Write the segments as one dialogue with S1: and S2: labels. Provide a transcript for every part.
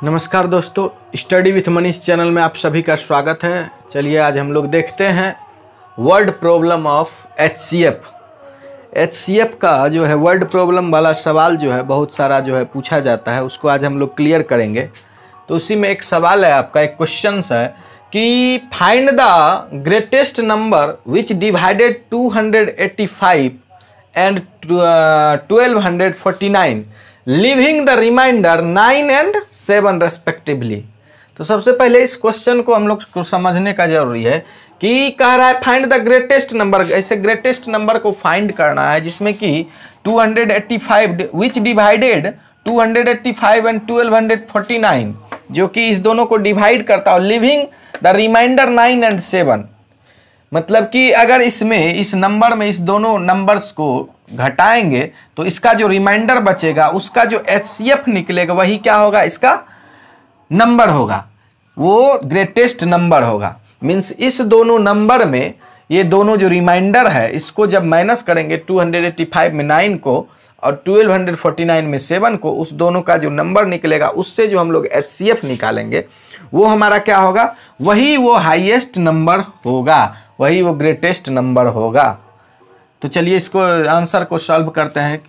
S1: नमस्कार दोस्तों, study with Manish channel में आप सभी का स्वागत है। चलिए आज हम लोग देखते हैं वर्ड प्रॉब्लम ऑफ एचसीएफ का जो है वर्ड प्रॉब्लम वाला सवाल जो है बहुत सारा जो है पूछा जाता है, उसको आज हम लोग क्लियर करेंगे। तो उसी में एक सवाल है आपका, एक क्वेश्चन है कि find the greatest number which divided 285 and 1249 leaving the remainder 9 and 7 respectively. तो सबसे पहले इस क्वेश्चन को हम लोग को समझने का जरूरी है कि कह रहा है फाइंड द ग्रेटेस्ट नंबर। ऐसे ग्रेटेस्ट नंबर को फाइंड करना है जिसमें कि 285 विच डिवाइडेड 285 एंड 1249, जो कि इस दोनों को डिवाइड करता हो, लिविंग द रिमाइंडर 9 एंड 7। मतलब कि अगर इसमें इस नंबर में इस दोनों नंबर्स को घटाएंगे तो इसका जो रिमाइंडर बचेगा उसका जो एचसीएफ निकलेगा वही क्या होगा, इसका नंबर होगा, वो ग्रेटेस्ट नंबर होगा। मींस इस दोनों नंबर में ये दोनों जो रिमाइंडर है इसको जब माइनस करेंगे 285 में 9 को और 1249 में 7 को, उस दोनों का जो नंबर निकलेगा उससे जो हम लोग एचसीएफ निकालेंगे वो हमारा क्या होगा, वही वो हाईएस्ट नंबर होगा, वही वो ग्रेटेस्ट नंबर होगा। तो चलिए इसको आंसर को सॉल्व करते हैं।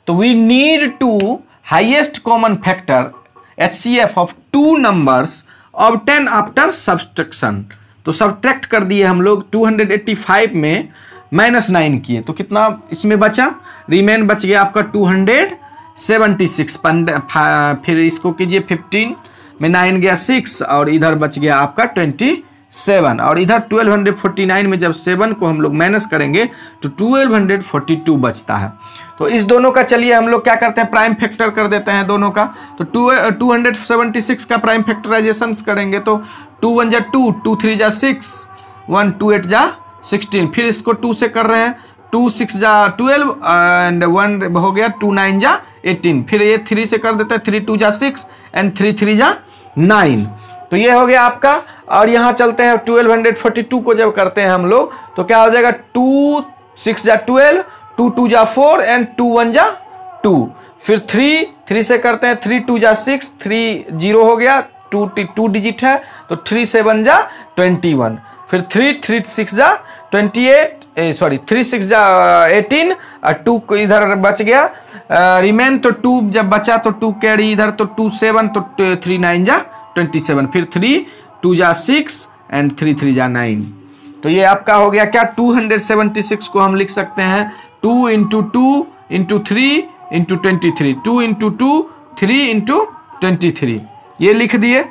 S1: तो we need to highest common factor HCF of two numbers obtain after subtraction. तो सब्ट्रैक्ट कर दिए हम लोग, 285 में -9 किए तो कितना इसमें बचा, रिमेन बच गया आपका 276। फिर इसको कीजिए 15 में 9 गया 6 और इधर बच गया आपका 27 और इधर 1249 में जब 7 को हम लोग माइनस करेंगे तो 1242 बचता है। तो इस दोनों का चलिए हम लोग क्या करते हैं, प्राइम फैक्टर कर देते हैं दोनों का। तो 276 का प्राइम फैक्टराइजेशन करेंगे तो 2 1 जा 2, 2 3 जा 6, 1 2 8 जा 16। फिर इसको 2 से कर रहे हैं, 2 6 जा 12 एंड 1 हो गया 2 9 जा 18। फिर ये 3 से कर देते हैं, 3 2 जा 6 एंड 3 3 जा 9। तो ये हो गया आपका। और यहाँ चलते हैं 1242 को जब करते हैं हम लोग तो क्या हो जाएगा, 2 6 जा 12, 2 2 जा 4 एंड 2 1 जा 2। फिर 3 से करते हैं, 3 2 जा 6, 3 0 हो गया, 2 डिजिट है तो 3 7 जा 21। फिर 3 6 जा 28, सॉरी 3 6 जा 18 और 2 को इधर बच गया रिमेन। तो 2 जब बचा तो 2 कैरी इधर, तो 2 7 तो 3 9 जा 27। फिर 3 2 जा 6 एंड 3 3 जा 9। तो ये आपका हो गया क्या, 276 को हम लिख सकते हैं 2 × 2 × 3 × 23, 2 × 2 3 × 23, ये लिख दिए।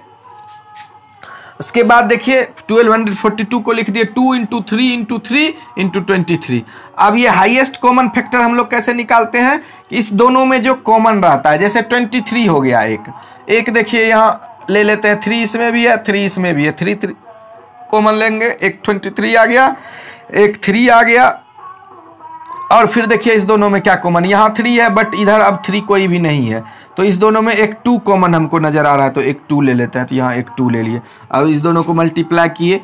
S1: उसके बाद देखिए 1242 को लिख दिए 2 × 3 × 3 × 23। अब ये हाईएस्ट कॉमन फैक्टर हम लोग कैसे निकालते हैं कि इस दोनों में जो कॉमन रहता है, जैसे 23 हो गया, एक देखिए यहाँ ले लेते हैं, 3 इसमें भी है 3 इसमें भी है, 3 कॉमन लेंगे, एक 23 आ गया, एक 3 आ गया। और फिर देखिए इस दोनों में क्या कॉमन, यहाँ 3 है बट इधर अब 3 कोई भी नहीं है, तो इस दोनों में एक 2 कॉमन हमको नजर आ रहा है, तो एक 2 ले लेते हैं। तो यहाँ एक 2 ले लिए। अब इस दोनों को मल्टीप्लाई किए,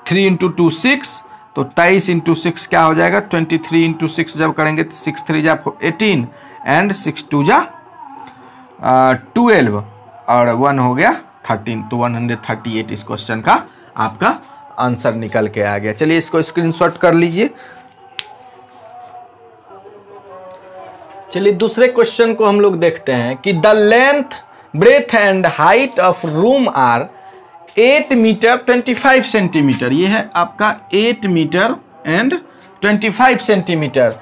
S1: 3 × 2 6, तो 23 × 6 क्या हो जाएगा, 23 × 6 जब करेंगे तो 6 3 जा 18 एंड 6 2 जा 12 और 1 हो गया 13। तो 138 इस क्वेश्चन का आपका आंसर निकल के आ गया। चलिए इसको स्क्रीनशॉट कर लीजिए। चलिए दूसरे क्वेश्चन को हम लोग देखते हैं कि the length breadth and height of room are 8 metre 25 centimetre. ये है आपका 8 metre and 25 centimetre.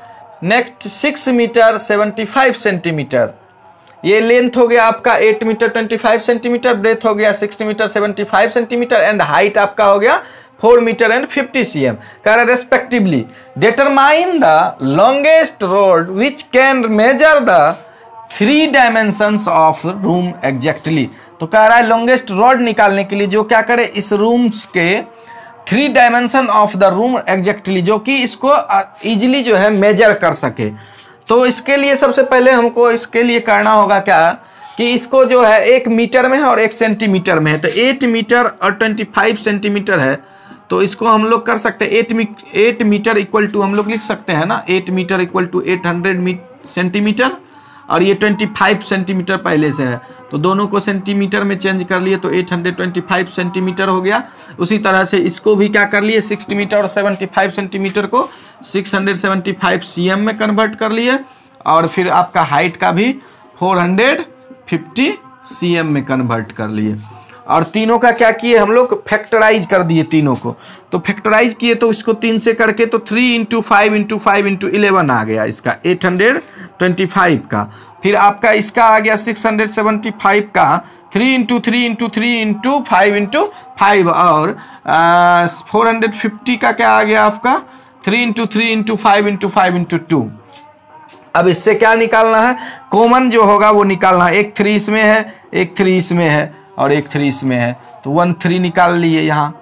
S1: Next 6 metre 75 centimetre. ये लेंथ हो गया आपका 8 मीटर 25 सेंटीमीटर, ब्रेथ हो गया 6 मीटर 75 सेंटीमीटर एंड हाइट आपका हो गया 4 मीटर एंड 50 cm। कह रहा respectively determine the longest road which can measure the 3 dimensions of room exactly. तो कह रहा है लॉन्गेस्ट रोड निकालने के लिए जो क्या करे, इस रूम्स के 3 dimension of the room exactly, जो कि इसको इजिली जो है मेजर कर सके। तो इसके लिए सबसे पहले हमको इसके लिए करना होगा क्या कि इसको जो है 1 मीटर में है और 1 सेंटीमीटर में है। तो 8 मीटर और 25 सेंटीमीटर है, तो इसको हम लोग कर सकते हैं 8 मीटर इक्वल टू हम लोग लिख सकते हैं ना, 8 मीटर इक्वल टू 800 सेंटीमीटर और ये 25 सेंटीमीटर पहले से है, तो दोनों को सेंटीमीटर में चेंज कर लिए तो 825 सेंटीमीटर हो गया। उसी तरह से इसको भी क्या कर लिए, 60 मीटर और 75 सेंटीमीटर को 675 cm में कन्वर्ट कर लिए, और फिर आपका हाइट का भी 450 cm में कन्वर्ट कर लिए। और तीनों का क्या किए हम लोग, फैक्टराइज कर दिए तीनों को। तो फैक्टराइज किए तो इसको 3 से करके तो 3 × 5 × 5 × 11 आ गया इसका 825 का। फिर आपका इसका आ गया 675 का 3 × 3 × 3 × 5 × 5, और 450 का क्या आ गया आपका 3 × 3 × 5 × 5 × 2। अब इससे क्या निकालना है, कॉमन जो होगा वो निकालना है। एक 3 इसमें है, एक 3 इसमें है, और एक 3 इसमें है, तो 1 3 निकाल लिए यहाँ,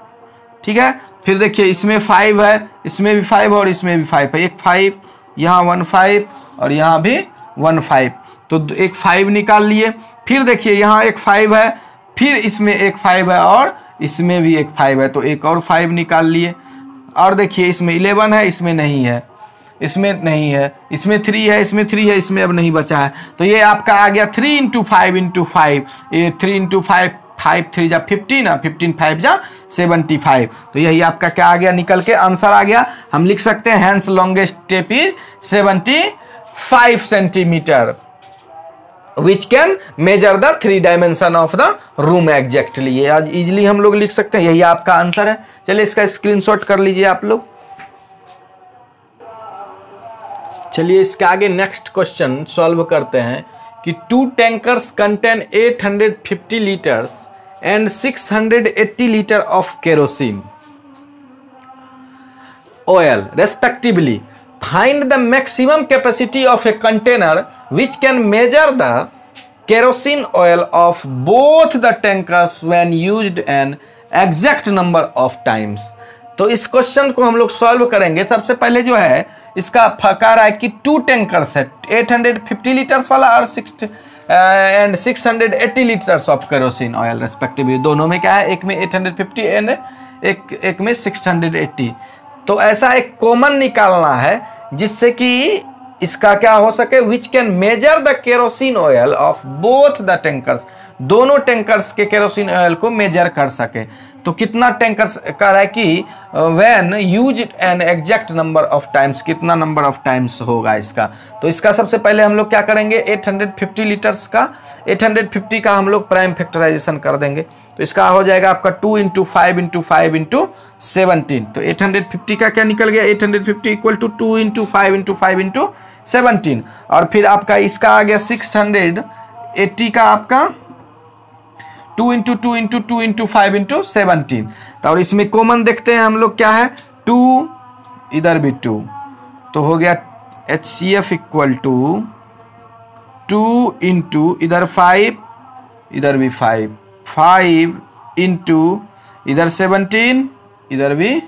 S1: ठीक है। फिर देखिए इसमें 5 है, इसमें भी 5 और इसमें भी 5 है, एक 5 यहाँ 1 5 और यहाँ भी 1 5, तो एक 5 निकाल लिए। फिर देखिए यहाँ एक 5 है, फिर इसमें एक 5 है और इसमें भी एक 5 है, तो एक और 5 निकाल लिए। और देखिए इसमें 11 है, इसमें नहीं है, इसमें नहीं है, इसमें 3 है, इसमें 3 है, इसमें अब नहीं बचा है, तो ये आपका आ गया 3 × 5 × 5, ये 3 × 5 5 3 जा 15 और 15 5 जा 75, तो यही आपका क्या आ गया, निकल के आंसर आ गया। हम लिख सकते हैं hence longest tape is 75 centimetre which can measure the 3 dimension of the room exactly. ये आज इजिली हम लोग लिख सकते हैं, यही आपका आंसर है। चलिए इसका स्क्रीनशॉट कर लीजिए आप लोग। चलिए इसके आगे नेक्स्ट क्वेश्चन सॉल्व करते हैं कि 2 tankers contain 850 litres and 680 litre of kerosene oil respectively. Find the maximum capacity of a container which can measure the kerosene oil of both the tankers when used an exact number of times. तो इस question को हम लोग solve करेंगे। सबसे पहले जो है इसका फका रहा है कि 2 टैंकर्स है, 850 लीटर्स वाला और 680 litres of kerosene oil respectively. दोनों में क्या है, एक में 850 एंड एक में 680। तो ऐसा एक कॉमन निकालना है जिससे कि इसका क्या हो सके, विच can measure the kerosene oil of both the tankers, दोनों टैंकर्स के केरोसिन ऑयल को मेजर कर सके। तो कितना टैंकर्स का है कि when use an exact number of times, कितना नंबर ऑफ टाइम्स होगा इसका। तो इसका सबसे पहले हम लोग क्या करेंगे, 850 लीटर्स का 850 का हम लोग प्राइम फैक्टराइजेशन कर देंगे, तो इसका हो जाएगा आपका 2 × 5 × 5 × 17। तो 850 का क्या निकल गया, 850 इक्वल टू 2 × 5 × 5 × 17। और फिर आपका इसका आ गया 680 का आपका 2 × 2 × 2 × 5 × 17। तो और इसमें कॉमन देखते हैं हम लोग क्या है, 2 इधर भी 2, तो हो गया HCF इक्वल टू 2 × इधर 5 इधर भी 5 5 × इधर 17 इधर भी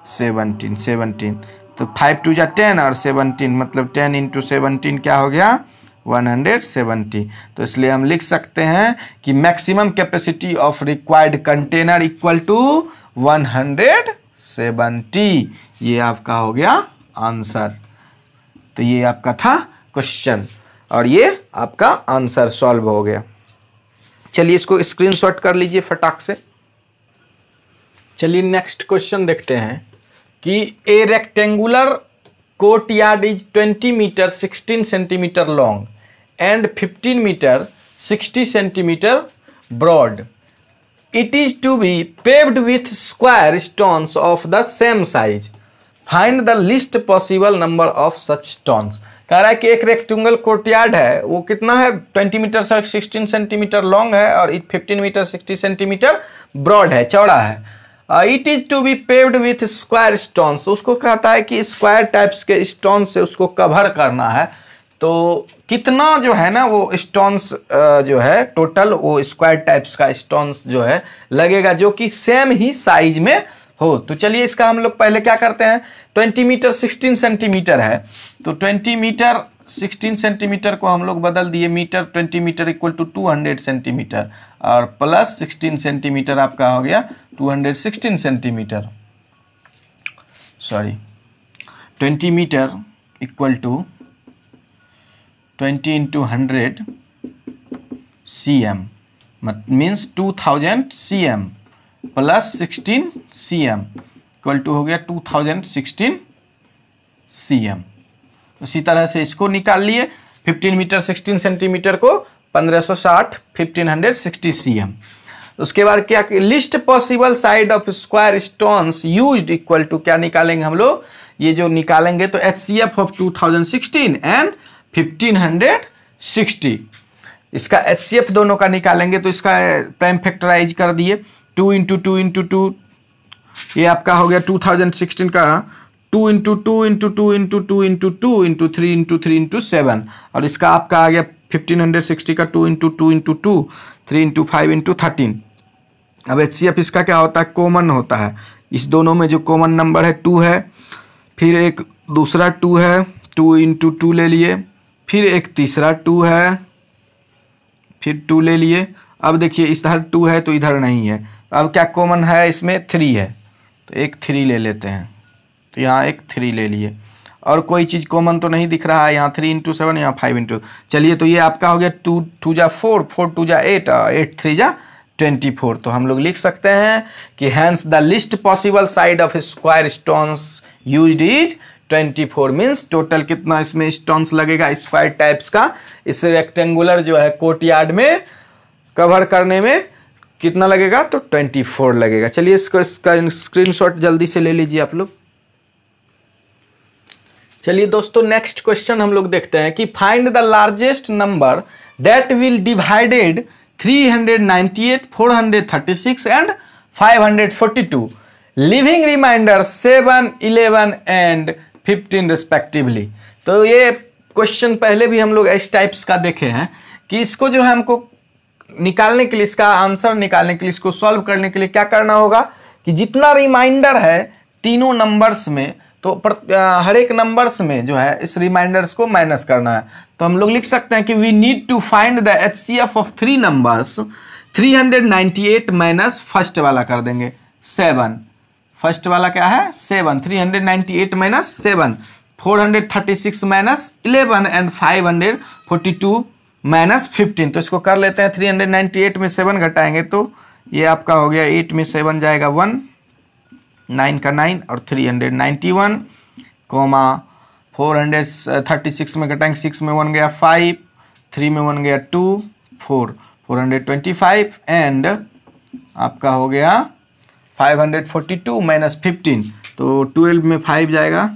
S1: 17। तो 5 2 जा 10 और 17 मतलब 10 × 17 क्या हो गया, 170। तो इसलिए हम लिख सकते हैं कि maximum capacity of required container equal to 170। ये आपका हो गया आंसर। तो ये आपका था क्वेश्चन और ये आपका आंसर सॉल्व हो गया। चलिए इसको स्क्रीनशॉट कर लीजिए फटाक से। चलिए नेक्स्ट क्वेश्चन देखते हैं कि a rectangular courtyard is 20 metre 16 centimetre long and 15 meter 60 centimeter broad. It is to be paved with square stones of the same size. Find the least possible number of such stones. कह रहा है कि एक rectangle courtyard है, वो कितना है 20 metre 16 centimetre long है और 15 मीटर 60 सेंटीमीटर ब्रॉड है, चौड़ा है। It is to be paved with square stones. उसको कहता है कि स्क्वायर टाइप्स के स्टोन से उसको कवर करना है। तो कितना जो है ना वो स्टोन्स जो है टोटल वो स्क्वायर टाइप्स का स्टोन्स जो है लगेगा जो कि सेम ही साइज में हो। तो चलिए इसका हम लोग पहले क्या करते हैं, 20 मीटर 16 सेंटीमीटर है, तो 20 मीटर 16 सेंटीमीटर को हम लोग बदल दिए metre, 20 metre equal to 200 centimetre और प्लस 16 सेंटीमीटर आपका हो गया 216 centimetre, sorry 20 metre equal to 20 into 100 cm means 2000 cm plus 16 cm equal to हो गया 2016 cm। उसी तरह से इसको निकाल लिए 15 मीटर 16 सेंटीमीटर को 1560 1560 cm। उसके बाद क्या least possible side of square stones used equal to क्या निकालेंगे हम लोग, ये जो निकालेंगे तो HCF ऑफ 2016 एंड 1560, इसका HCF दोनों का निकालेंगे तो इसका प्राइम फैक्टराइज कर दिए 2 इंटू 2 इंटू 2, ये आपका हो गया 2016 का 2 into 2 into 2 into 2 into 2 into 3 into 3 into 7, और इसका आपका आ गया 1560 का 2 इंटू 2 इंटू 2 3 इंटू 5 इंटू 13। अब HCF इसका क्या होता है, कॉमन होता है, इस दोनों में जो कॉमन नंबर है 2 है, फिर एक दूसरा 2 है 2 इंटू 2 ले लिए, फिर एक तीसरा 2 है, फिर 2 ले लिए। अब देखिए इधर 2 है तो इधर नहीं है, अब क्या कॉमन है इसमें 3 है तो एक 3 ले लेते हैं, तो यहाँ एक 3 ले लिए, और कोई चीज़ कॉमन तो नहीं दिख रहा है, यहाँ 3 इंटू 7 यहाँ 5 इंटू, चलिए तो ये आपका हो गया 2 2 जा 4 4 2 जा 8 8 3 जा 24। तो हम लोग लिख सकते हैं कि hence the least possible side of square stones used is 24 means total कितना इसमें स्टोन्स लगेगा स्क्वायर टाइप्स का, इस रेक्टेंगुलर जो है कोर्टयार्ड में कवर करने में कितना लगेगा, तो 24 लगेगा। चलिए इसका स्क्रीनशॉट जल्दी से ले लीजिए आप लोग। चलिए दोस्तों नेक्स्ट क्वेश्चन हम लोग देखते हैं कि find the largest number that will divided 398 436 and 542 leaving remainder 7 11 and 15 respectively. तो ये क्वेश्चन पहले भी हम लोग इस टाइप्स का देखे हैं कि इसको जो है हमको निकालने के लिए, इसका आंसर निकालने के लिए, इसको सॉल्व करने के लिए क्या करना होगा कि जितना रिमाइंडर है तीनों नंबर्स में, तो हर एक नंबर्स में जो है इस रिमाइंडर्स को माइनस करना है। तो हम लोग लिख सकते हैं कि we need to find the HCF of 3 numbers. 398 minus first वाला कर देंगे 7, फर्स्ट वाला क्या है 7, 398 माइनस 7, 436 माइनस 11 एंड 542 माइनस 15। तो इसको कर लेते हैं, 398 में 7 घटाएंगे तो ये आपका हो गया 8 में 7 जाएगा 1, 9 का 9 और 391 कोमा 436 में घटाएंगे 6 में 1 गया 5, 3 में 1 गया 2 4 425 एंड आपका हो गया 542 माइनस 15, तो 12 में 5 जाएगा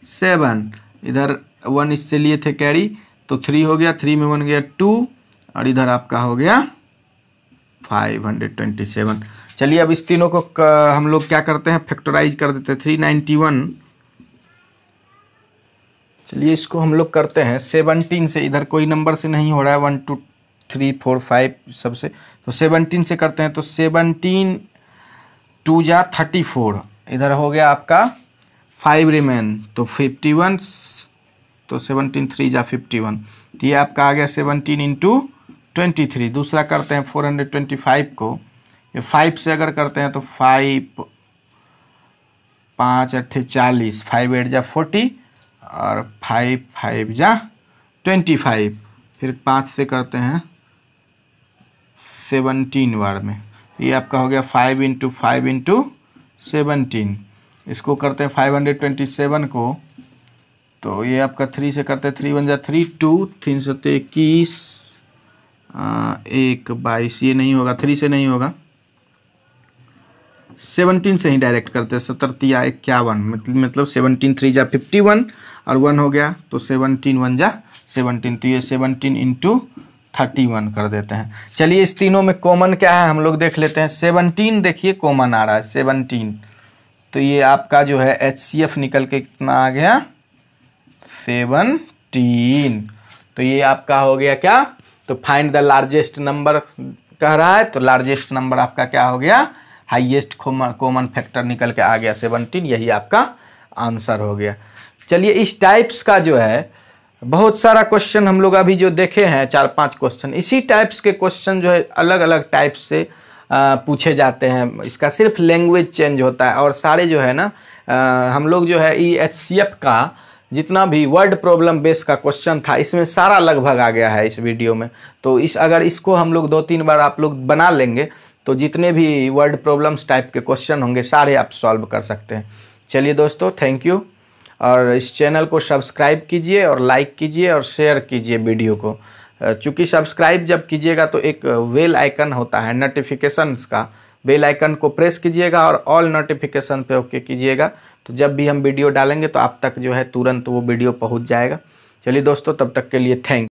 S1: 7, इधर 1 इससे लिए थे कैरी तो 3 हो गया, 3 में 1 गया 2 और इधर आपका हो गया 527। चलिए अब इस तीनों को हम लोग क्या करते हैं, फैक्टराइज कर देते हैं। 391, चलिए इसको हम लोग करते हैं 17 से, इधर कोई नंबर से नहीं हो रहा है 1 2 3 4 5 सबसे, तो 17 से करते हैं। तो 17 2 जा 34, इधर हो गया आपका 5 रिमेन तो 51, तो 17 3 जा 51, तो ये आपका आ गया 17 इंटू 23। दूसरा करते हैं 425 को, ये 5 से अगर करते हैं तो 5 5 8 40, 5 8 जा 40 और 5 5 जा 25, फिर 5 से करते हैं 17 बार में, ये आपका हो गया 5 इंटू 5 इंटू 17। इसको करते हैं 527 को, तो ये आपका 3 से करते हैं 3 1 जा 3 2 3 7 21 1 22, ये नहीं होगा, 3 से नहीं होगा, 17 से ही डायरेक्ट करते हैं 17 या 51, मतलब 17 3 जा 51 और 1 हो गया तो 17 1 जा 17, तो ये 17 इंटू 31 कर देते हैं। चलिए इस तीनों में कॉमन क्या है हम लोग देख लेते हैं। 17 देखिए कॉमन आ रहा है 17, तो ये आपका जो है HCF निकल के कितना आ गया 17। तो ये आपका हो गया क्या, तो फाइंड द लार्जेस्ट नंबर कह रहा है, तो लार्जेस्ट नंबर आपका क्या हो गया, हाईएस्ट कॉमन फैक्टर निकल के आ गया 17, यही आपका आंसर हो गया। चलिए इस टाइप्स का जो है बहुत सारा क्वेश्चन हम लोग अभी जो देखे हैं 4-5 क्वेश्चन, इसी टाइप्स के क्वेश्चन जो है अलग अलग टाइप्स से पूछे जाते हैं। इसका सिर्फ लैंग्वेज चेंज होता है और सारे जो है ना हम लोग जो है HCF का जितना भी वर्ड प्रॉब्लम बेस का क्वेश्चन था इसमें सारा लगभग आ गया है इस वीडियो में। तो अगर इसको हम लोग 2-3 बार आप लोग बना लेंगे तो जितने भी वर्ड प्रॉब्लम्स टाइप के क्वेश्चन होंगे सारे आप सॉल्व कर सकते हैं। चलिए दोस्तों, थैंक यू, और इस चैनल को सब्सक्राइब कीजिए और लाइक कीजिए और शेयर कीजिए वीडियो को। चूँकि सब्सक्राइब जब कीजिएगा तो एक बेल आइकन होता है नोटिफिकेशंस का, बेल आइकन को प्रेस कीजिएगा और ऑल नोटिफिकेशन पे ओके कीजिएगा। तो जब भी हम वीडियो डालेंगे तो आप तक जो है तुरंत वो वीडियो पहुंच जाएगा। चलिए दोस्तों, तब तक के लिए थैंक